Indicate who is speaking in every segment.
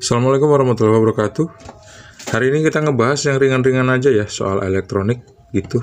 Speaker 1: Assalamualaikum warahmatullahi wabarakatuh. Hari ini kita ngebahas yang ringan-ringan aja ya soal elektronik gitu.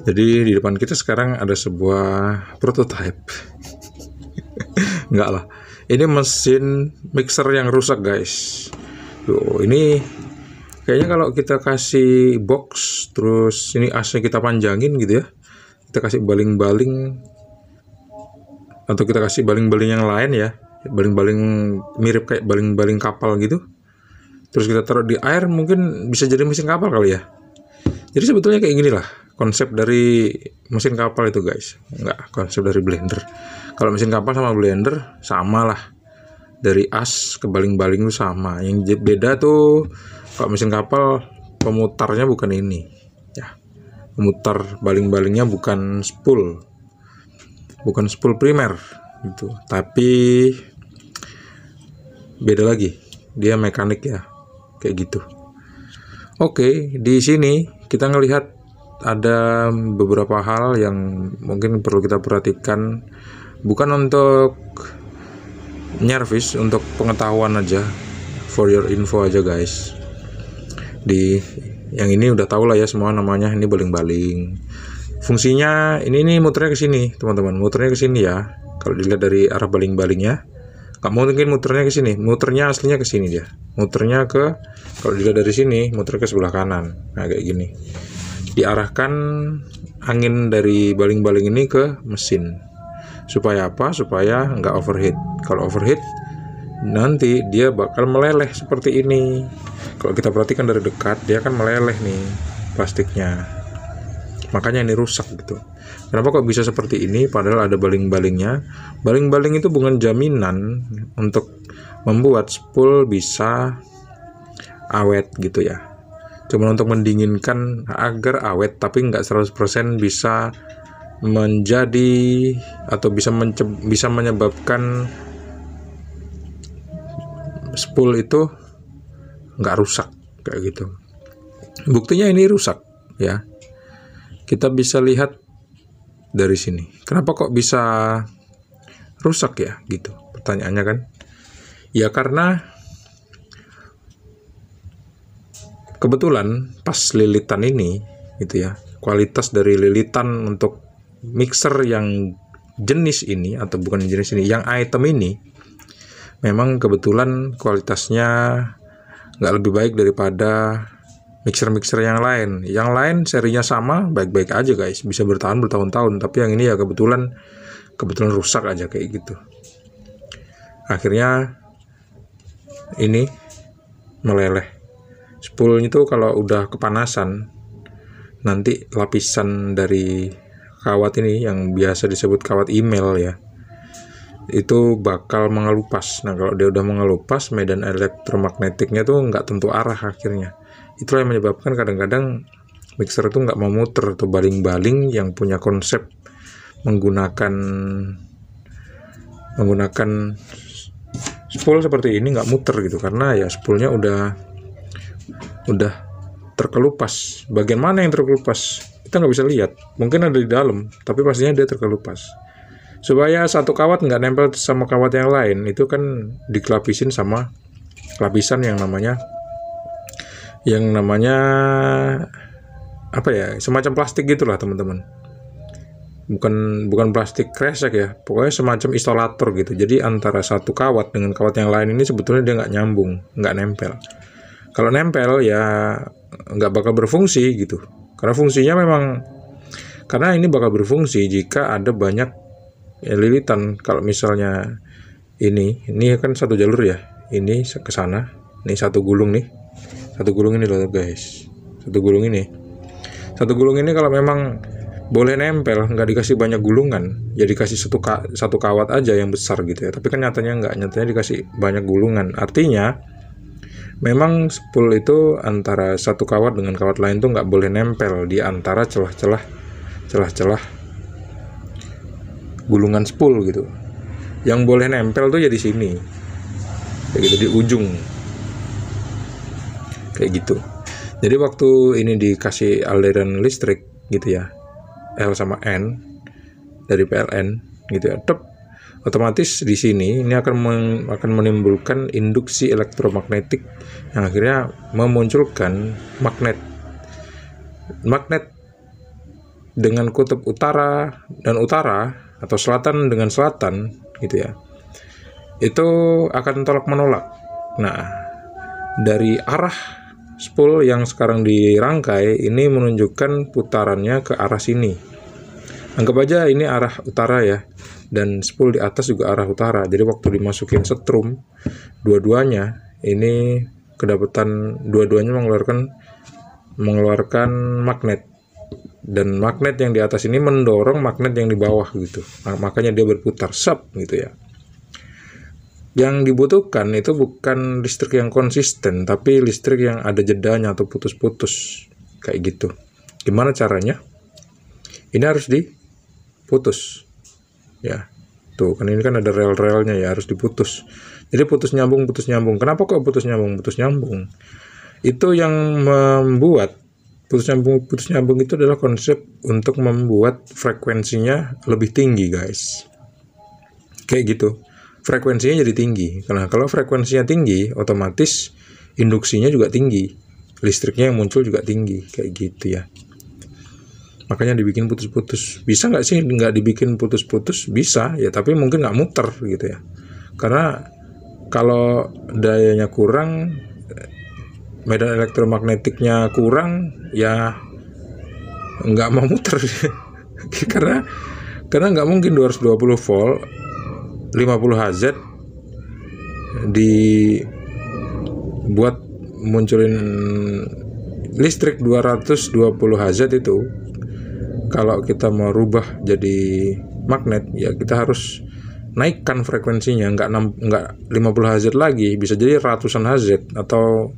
Speaker 1: Jadi di depan kita sekarang ada sebuah prototype. Enggak lah. Ini mesin mixer yang rusak guys. Tuh, ini kayaknya kalau kita kasih box terus ini asnya kita panjangin gitu ya. Kita kasih baling-baling atau kita kasih baling-baling yang lain ya. Baling-baling mirip kayak baling-baling kapal gitu, terus kita taruh di air, mungkin bisa jadi mesin kapal kali ya. Jadi sebetulnya kayak gini lah konsep dari mesin kapal itu guys, enggak konsep dari blender. Kalau mesin kapal sama blender sama lah, dari as ke baling-baling itu sama. Yang beda tuh kalau mesin kapal pemutarnya bukan ini ya, pemutar baling-balingnya bukan spool primer gitu, tapi beda lagi, dia mekanik ya, kayak gitu. Oke, di sini kita ngelihat ada beberapa hal yang mungkin perlu kita perhatikan, bukan untuk nyervis, untuk pengetahuan aja, for your info aja guys. Di yang ini udah tahu lah ya semua, namanya ini baling-baling. Fungsinya ini muternya ke sini teman-teman, muternya ke sini ya. Kalau dilihat dari arah baling-balingnya, nggak mungkin muternya ke sini, muternya aslinya ke sini dia. Muternya ke, kalau dilihat dari sini, muter ke sebelah kanan. Nah kayak gini. Diarahkan angin dari baling-baling ini ke mesin. Supaya apa? Supaya nggak overheat. Kalau overheat, nanti dia bakal meleleh seperti ini. Kalau kita perhatikan dari dekat, dia akan meleleh nih plastiknya. Makanya ini rusak gitu. Kenapa kok bisa seperti ini padahal ada baling-balingnya? Baling-baling itu bukan jaminan untuk membuat spool bisa awet gitu ya. Cuma untuk mendinginkan agar awet, tapi nggak 100% bisa menjadi atau bisa menyebabkan spool itu nggak rusak kayak gitu. Buktinya ini rusak ya. Kita bisa lihat dari sini. Kenapa kok bisa rusak ya gitu? Pertanyaannya kan. Ya karena kebetulan pas lilitan ini gitu ya. Kualitas dari lilitan untuk mixer yang jenis ini, atau bukan jenis ini, yang item ini memang kebetulan kualitasnya nggak lebih baik daripada mixer-mixer yang lain. Yang lain serinya sama, baik-baik aja guys, bisa bertahan bertahun-tahun. Tapi yang ini ya kebetulan rusak aja kayak gitu. Akhirnya ini meleleh. Spoolnya itu kalau udah kepanasan, nanti lapisan dari kawat ini yang biasa disebut kawat email ya, itu bakal mengelupas. Nah kalau dia udah mengelupas, medan elektromagnetiknya tuh nggak tentu arah akhirnya. Itulah yang menyebabkan kadang-kadang mixer itu nggak mau muter, atau baling-baling yang punya konsep menggunakan spool seperti ini nggak muter gitu, karena ya spoolnya udah terkelupas. Bagian mana yang terkelupas kita nggak bisa lihat, mungkin ada di dalam, tapi pastinya dia terkelupas. Supaya satu kawat nggak nempel sama kawat yang lain, itu kan dikelapisin sama lapisan yang namanya apa ya, semacam plastik gitulah teman-teman. Bukan plastik kresek ya, pokoknya semacam isolator gitu. Jadi antara satu kawat dengan kawat yang lain ini sebetulnya dia nggak nyambung, nggak nempel. Kalau nempel ya nggak bakal berfungsi gitu. Karena fungsinya memang, karena ini bakal berfungsi jika ada banyak lilitan. Kalau misalnya ini kan satu jalur ya, ini ke sana, ini satu gulung nih. Satu gulung ini loh guys, satu gulung ini kalau memang boleh nempel, nggak dikasih banyak gulungan, ya dikasih satu kawat aja yang besar gitu ya. Tapi kan nyatanya dikasih banyak gulungan. Artinya memang spool itu antara satu kawat dengan kawat lain tuh nggak boleh nempel di antara celah-celah gulungan spool gitu. Yang boleh nempel tuh ya di sini, kayak gitu, di ujung. Kayak gitu. Jadi waktu ini dikasih aliran listrik gitu ya, L sama N dari PLN gitu ya, otomatis di sini ini akan menimbulkan induksi elektromagnetik yang akhirnya memunculkan magnet dengan kutub utara dan utara atau selatan dengan selatan gitu ya, itu akan tolak menolak. Nah, dari arah spool yang sekarang dirangkai ini menunjukkan putarannya ke arah sini. Anggap aja ini arah utara ya, dan spool di atas juga arah utara. Jadi waktu dimasukin setrum, dua-duanya ini kedapatan, dua-duanya mengeluarkan magnet, dan magnet yang di atas ini mendorong magnet yang di bawah gitu. Nah, makanya dia berputar gitu ya. Yang dibutuhkan itu bukan listrik yang konsisten, tapi listrik yang ada jedanya atau putus-putus kayak gitu. Gimana caranya? Ini harus diputus ya. Tuh kan ini kan ada rel-relnya ya, harus diputus. Jadi putus nyambung. Kenapa kok putus nyambung? Itu yang membuat putus nyambung itu adalah konsep untuk membuat frekuensinya lebih tinggi, guys. Kayak gitu. Frekuensinya jadi tinggi. Karena kalau frekuensinya tinggi, otomatis induksinya juga tinggi. Listriknya yang muncul juga tinggi, kayak gitu ya. Makanya dibikin putus-putus. Bisa nggak sih nggak dibikin putus-putus? Bisa, ya, tapi mungkin nggak muter gitu ya. Karena kalau dayanya kurang, medan elektromagnetiknya kurang, ya nggak mau muter. karena nggak mungkin 220 volt 50 Hz dibuat munculin listrik 220 Hz itu. Kalau kita mau rubah jadi magnet, ya kita harus naikkan frekuensinya, nggak 50 Hz lagi, bisa jadi ratusan Hz atau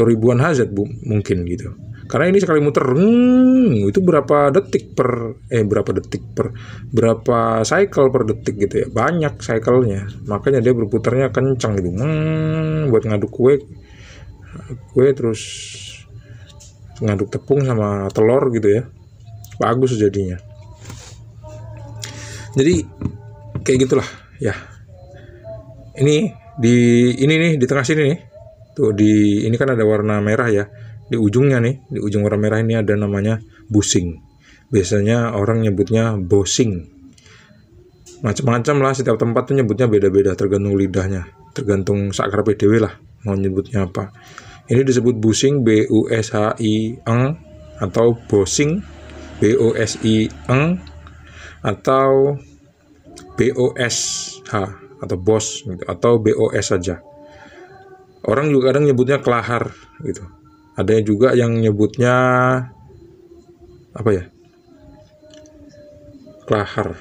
Speaker 1: ribuan Hz mungkin gitu. Karena ini sekali muter itu berapa cycle per detik gitu ya, banyak cycle-nya. Makanya dia berputarnya kencang gitu, buat ngaduk kue terus ngaduk tepung sama telur gitu ya, bagus jadinya. Jadi kayak gitulah ya. Ini di tengah sini nih. Tuh ini kan ada warna merah ya. Di ujungnya nih, di ujung warna merah ini ada namanya bushing. Biasanya orang nyebutnya bosing. Macam-macam lah, setiap tempat tuh nyebutnya beda-beda tergantung lidahnya, tergantung sakrape dhewe lah mau nyebutnya apa. Ini disebut bushing, B-U-S-H-I-N, atau bosing, B-O-S-I-N, atau B-O-S-H, atau bos gitu, atau B-O-S saja. Orang juga kadang nyebutnya kelahar gitu. Ada juga yang nyebutnya apa ya? Kelahar.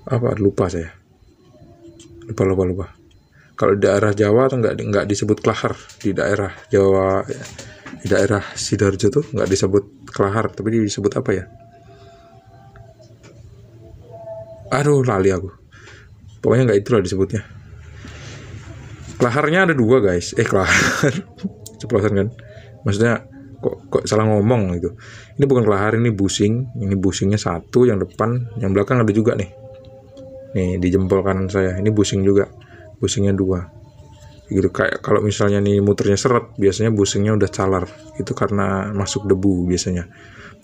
Speaker 1: Apa? Lupa saya. Lupa. Kalau di daerah Jawa tuh nggak disebut kelahar. Di daerah Jawa, di daerah Sidoarjo tuh nggak disebut kelahar, tapi disebut apa ya? Aduh, lali aku. Pokoknya nggak itulah disebutnya. Kelaharnya ada dua, guys. Kelahar. Ceplosan kan? Maksudnya kok salah ngomong gitu. Ini bukan kelahar, ini bushing. Ini bushingnya satu, yang depan, yang belakang ada juga nih. Nih di jempol kanan saya. Ini bushing juga. Bushingnya dua. Gitu, kayak kalau misalnya nih muternya seret, biasanya bushingnya udah calar. Itu karena masuk debu biasanya.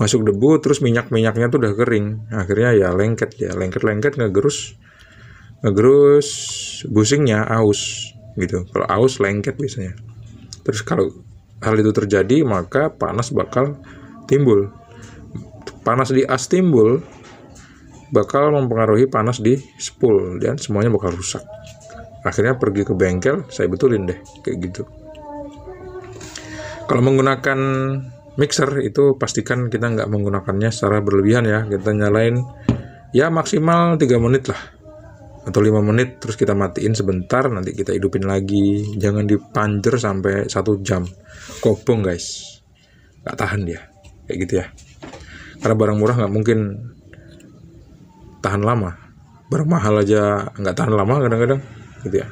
Speaker 1: Masuk debu terus minyaknya tuh udah kering. Akhirnya ya lengket ngegerus bushingnya aus. Gitu. Kalau aus lengket biasanya. Terus kalau hal itu terjadi, maka panas bakal timbul. Panas di as timbul bakal mempengaruhi panas di spool dan semuanya bakal rusak. Akhirnya pergi ke bengkel, saya betulin deh kayak gitu. Kalau menggunakan mixer itu pastikan kita nggak menggunakannya secara berlebihan ya. Kita nyalain ya maksimal 3 menit lah, atau 5 menit, terus kita matiin sebentar, nanti kita hidupin lagi. Jangan dipanjer sampai 1 jam, kobong guys, nggak tahan dia kayak gitu ya. Karena barang murah nggak mungkin tahan lama, barang mahal aja nggak tahan lama kadang-kadang gitu ya.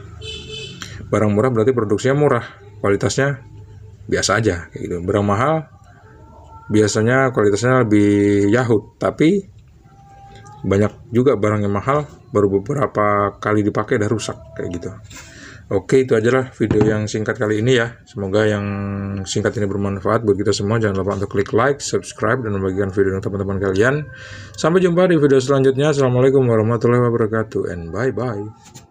Speaker 1: Barang murah berarti produksinya murah, kualitasnya biasa aja kayak gitu. Barang mahal biasanya kualitasnya lebih yahut, tapi banyak juga barang yang mahal, baru beberapa kali dipakai udah rusak kayak gitu. Oke, itu aja lah video yang singkat kali ini ya. Semoga yang singkat ini bermanfaat buat kita semua. Jangan lupa untuk klik like, subscribe, dan membagikan video dengan teman-teman kalian. Sampai jumpa di video selanjutnya. Assalamualaikum warahmatullahi wabarakatuh, and bye-bye.